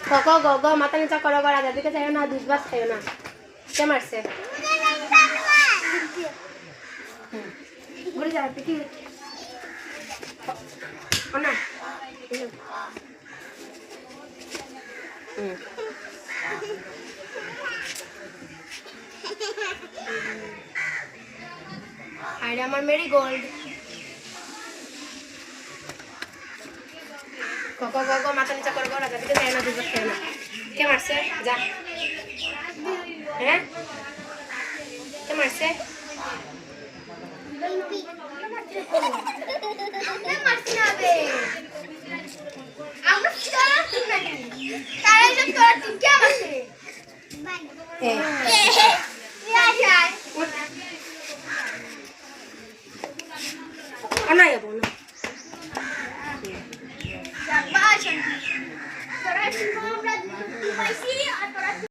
ক গ গ মাথা নিচা করো গো রাজা দিকে চাইও না দুধ ভাত খাইও না কে মারছে ঘুরে যাবে কি না আরে আমার মেরি গোল্ড ক মাথা নিচা করো গো রাজা দিকে চাইও না দুধ ভাত খাইও না কে মারছে যা হ্যাঁ কে মারছে মারছি না বে আমরা